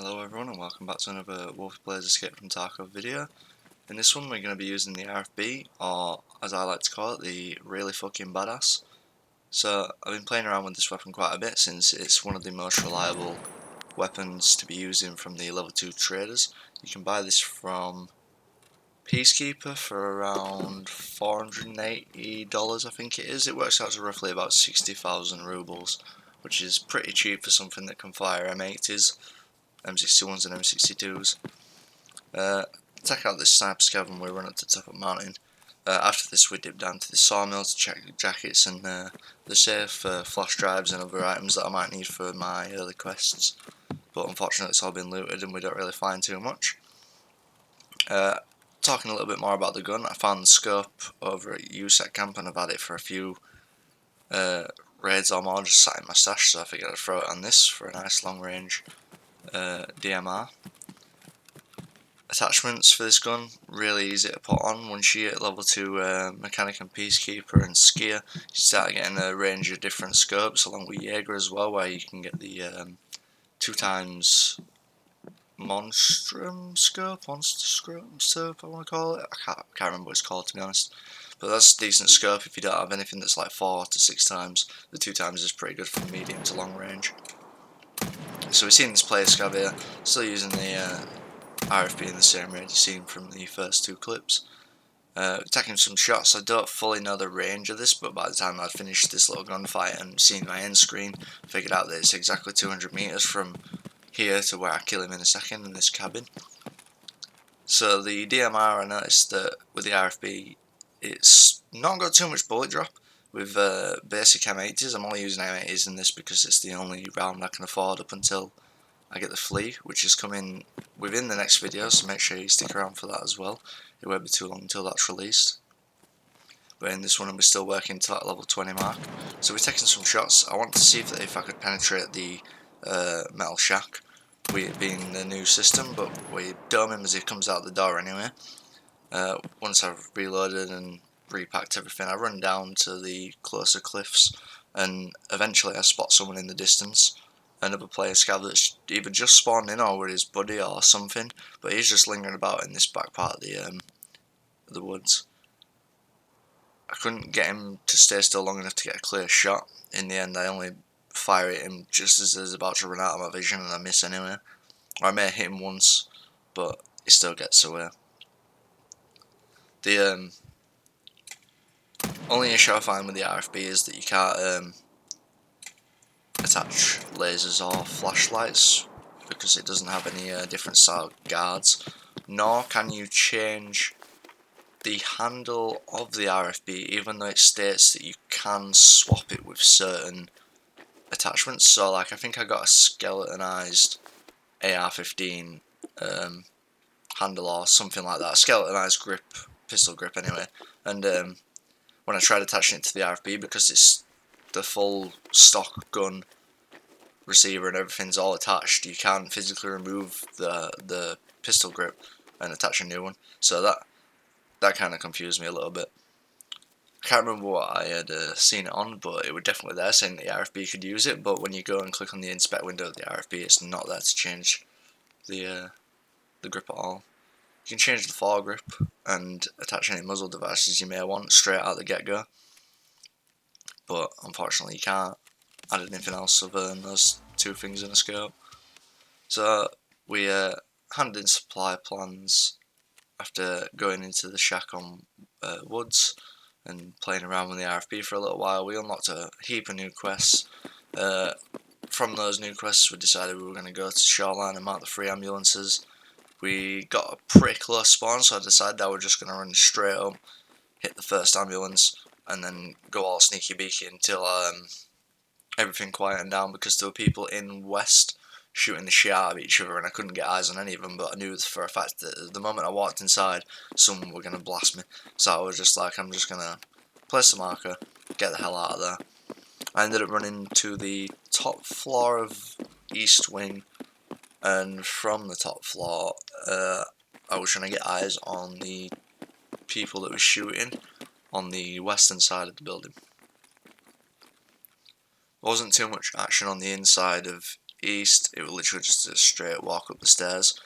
Hello everyone and welcome back to another Wolf Players Escape from Tarkov video. In this one we're going to be using the R.F.B, or as I like to call it, the really fucking badass. So I've been playing around with this weapon quite a bit since it's one of the most reliable weapons to be using from the level 2 traders. You can buy this from Peacekeeper for around $480 I think it is. It works out to roughly about 60,000 rubles, which is pretty cheap for something that can fire M80s. M61s and M62s. Check out this sniper scav and we run up to the top of the mountain. After this we dip down to the sawmill to check the jackets and the safe flash drives and other items that I might need for my early quests. But unfortunately it's all been looted and we don't really find too much. Talking a little bit more about the gun, I found the scope over at USEC camp and I've had it for a few raids or more, just sat in my stash, so I figured I'd throw it on this for a nice long range DMR. Attachments for this gun, really easy to put on. Once you get level 2 Mechanic and Peacekeeper and Skier, you start getting a range of different scopes along with Jaeger as well, where you can get the 2x Monster scope I want to call it. I can't remember what it's called, to be honest. But that's a decent scope if you don't have anything that's like 4 to 6 times. The 2x is pretty good for medium to long range. So we've seen this player scav here, still using the R.F.B in the same range you've seen from the first two clips. Taking some shots. I don't fully know the range of this, but by the time I'd finished this little gunfight and seen my end screen, figured out that it's exactly 200 meters from here to where I kill him in a second in this cabin. So the DMR, I noticed that with the R.F.B, it's not got too much bullet drop. With basic M80s, I'm only using M80s in this because it's the only round I can afford up until I get the flea, which is coming within the next video, so make sure you stick around for that as well. It won't be too long until that's released. But in this one we're still working to that level 20 mark. So we're taking some shots. I want to see if I could penetrate the metal shack, with it being the new system, but we dome him as he comes out the door anyway. Once I've reloaded and repacked everything, I run down to the closer cliffs and eventually I spot someone in the distance. Another player scav that's either just spawned in or with his buddy or something, but he's just lingering about in this back part of the woods. I couldn't get him to stay still long enough to get a clear shot. In the end I only fire at him just as he's about to run out of my vision and I miss anyway. Or I may hit him once, but he still gets away. The only issue I find with the R.F.B is that you can't attach lasers or flashlights because it doesn't have any different style guards, nor can you change the handle of the R.F.B even though it states that you can swap it with certain attachments. So like I think I got a skeletonized AR-15 handle or something like that, a skeletonized grip, pistol grip anyway, and when I tried attaching it to the R.F.B, because it's the full stock gun receiver and everything's all attached, you can't physically remove the pistol grip and attach a new one. So that kind of confused me a little bit. I can't remember what I had seen it on, but it was definitely there saying the R.F.B could use it, but when you go and click on the inspect window of the R.F.B, it's not there to change the grip at all. You can change the foregrip and attach any muzzle devices you may want straight out the get-go, but unfortunately you can't add anything else other than those two things in a scope. So we handed in supply plans after going into the shack on woods and playing around with the R.F.B for a little while. We unlocked a heap of new quests. From those new quests we decided we were going to go to Shoreline and mount the 3 ambulances. We got a pretty close spawn, so I decided I was just going to run straight up, hit the first ambulance, and then go all sneaky beaky until everything quietened down, because there were people in west shooting the shit out of each other and I couldn't get eyes on any of them, but I knew for a fact that the moment I walked inside someone were going to blast me. So I was just like, I'm just going to place the marker, get the hell out of there. I ended up running to the top floor of East Wing, and from the top floor I was trying to get eyes on the people that were shooting on the western side of the building. There wasn't too much action on the inside of east, it was literally just a straight walk up the stairs.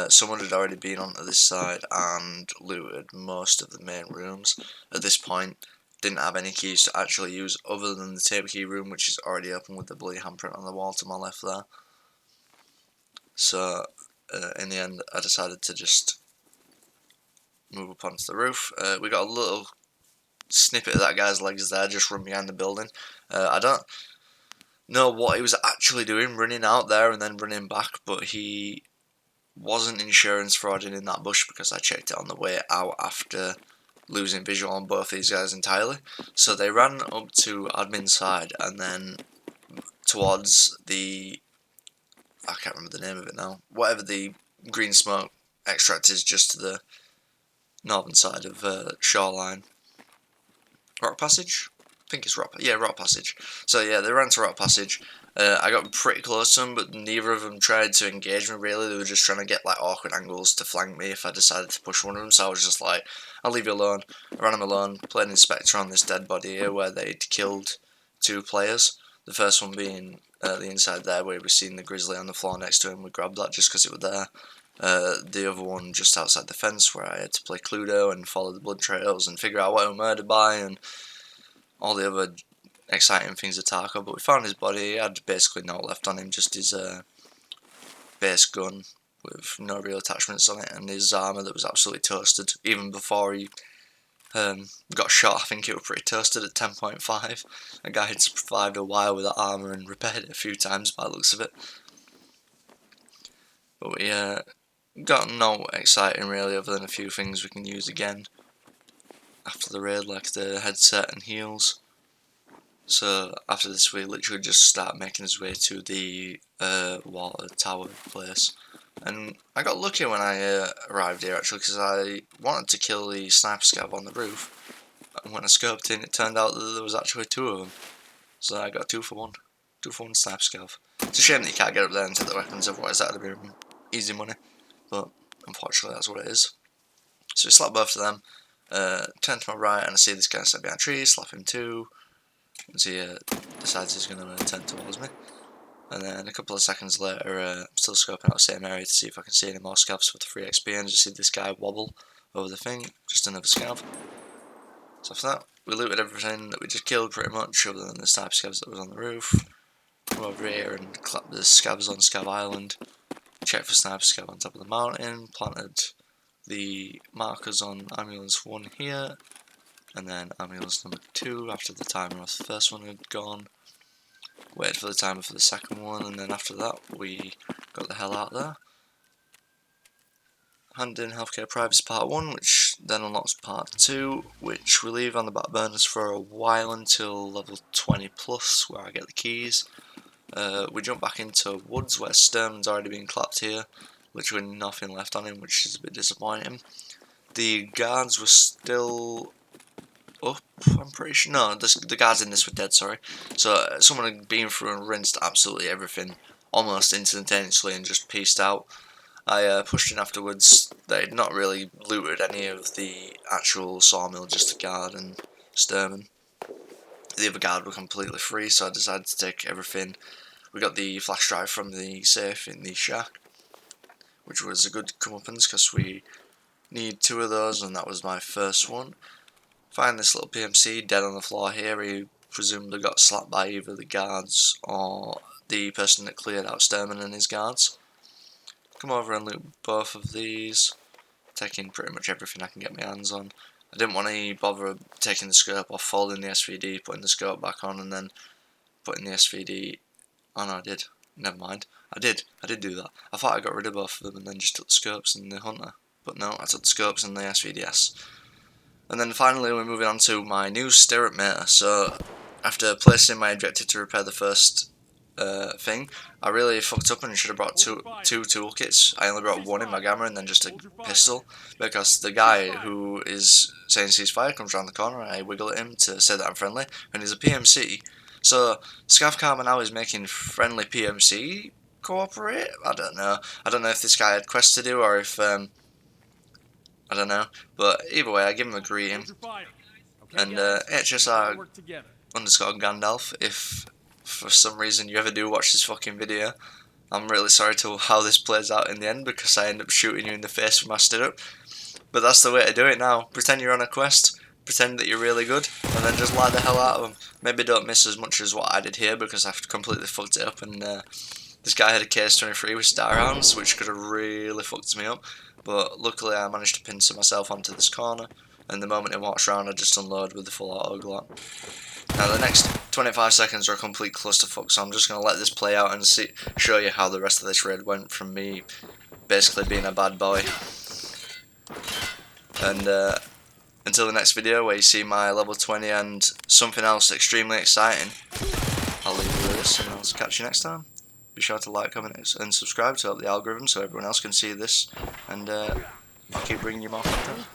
Someone had already been onto this side and looted most of the main rooms. At this point, didn't have any keys to actually use other than the table key room, which is already open with the bloody handprint on the wall to my left there. So, in the end, I decided to just move up onto the roof. We got a little snippet of that guy's legs there, just run behind the building. I don't know what he was actually doing, running out there and then running back, but he wasn't insurance frauding in that bush because I checked it on the way out after losing visual on both these guys entirely. So they ran up to admin's side and then towards the, I can't remember the name of it now, whatever the green smoke extract is just to the northern side of Shoreline. Rock Passage? I think it's Rock Passage. So yeah, they ran to Rock Passage. I got pretty close to them, but neither of them tried to engage me really. They were just trying to get like awkward angles to flank me if I decided to push one of them. So I was just like, I'll leave you alone. I ran them alone, played Inspector on this dead body here where they'd killed 2 players. The first one being the inside there where we seen the grizzly on the floor next to him. We grabbed that just because it was there. The other one just outside the fence where I had to play Cluedo and follow the blood trails and figure out what I was murdered by and all the other exciting things of tarkov. But we found his body. He had basically no left on him, just his base gun with no real attachments on it and his armour that was absolutely toasted. Even before he got shot, I think it was pretty toasted at 10.5. A guy had survived a while with that armour and repaired it a few times by the looks of it. But we got no exciting really other than a few things we can use again after the raid, like the headset and heals. So after this we literally just start making his way to the water tower place. And I got lucky when I arrived here actually, because I wanted to kill the sniper scav on the roof, and when I scoped in it turned out that there was actually 2 of them. So I got 2 for 1. 2 for 1 sniper scav. It's a shame that you can't get up there and take the weapons, otherwise that would have been easy money. But unfortunately that's what it is. So we slap both of them, turn to my right and I see this guy sat behind a tree, slap him too. Once he decides he's going to turn towards me. And then a couple of seconds later, I'm still scoping out the same area to see if I can see any more scavs for the 3 XP, and just see this guy wobble over the thing, just another scav. So after that, we looted everything that we just killed pretty much, other than the sniper scavs that was on the roof. Come over here and clap the scavs on Scav Island, check for sniper scav on top of the mountain, planted the markers on ambulance 1 here, and then ambulance number 2 after the timer of the first one had gone. Waited for the timer for the second one, and then after that we got the hell out there. Handed in Healthcare Privacy Part 1, which then unlocks Part 2, which we leave on the back burners for a while until level 20 plus, where I get the keys. We jump back into Woods, where Sturman's already been clapped here, literally nothing left on him, which is a bit disappointing. The guards were still up, I'm pretty sure. No, the guards in this were dead, sorry. So someone had been through and rinsed absolutely everything almost instantaneously and just pieced out. I pushed in afterwards. They'd not really looted any of the actual sawmill, just the guard and Sturman. The other guard were completely free, so I decided to take everything. We got the flash drive from the safe in the shack, which was a good comeuppance because we need 2 of those, and that was my first one. Find this little PMC dead on the floor here. He presumably got slapped by either the guards or the person that cleared out Sturman and his guards. Come over and loot both of these, taking pretty much everything I can get my hands on. I didn't want to bother taking the scope off, folding the SVD, putting the scope back on, and then putting the SVD. Oh no, I did. Never mind. I did do that. I thought I got rid of both of them and then just took the scopes and the hunter. But no, I took the scopes and the SVDS. And then finally we're moving on to my new stirrup meter. So after placing my objective to repair the first thing, I really fucked up and should have brought two toolkits. I only brought 1 in my gamma and then just a pistol, because the guy who is saying ceasefire comes around the corner and I wiggle at him to say that I'm friendly, and he's a PMC. So Scav Karma now is making friendly PMC cooperate. I don't know if this guy had quests to do or if I don't know, but either way I give him a greeting. And HSR _ Gandalf, if for some reason you ever do watch this fucking video, I'm really sorry to how this plays out in the end, because I end up shooting you in the face with my stirrup. But that's the way to do it now. Pretend you're on a quest, pretend that you're really good, and then just lie the hell out of them. Maybe don't miss as much as what I did here, because I've completely fucked it up, and this guy had a KS-23 with star rounds, which could have really fucked me up. But luckily I managed to pincer myself onto this corner, and the moment it walks around I just unload with the full auto glock. Now the next 25 seconds are a complete clusterfuck, so I'm just going to let this play out and show you how the rest of this raid went from me basically being a bad boy. And until the next video where you see my level 20 and something else extremely exciting, I'll leave you with this and I'll catch you next time. Be sure to like, comment and subscribe to help the algorithm so everyone else can see this, and I'll keep bringing you more content.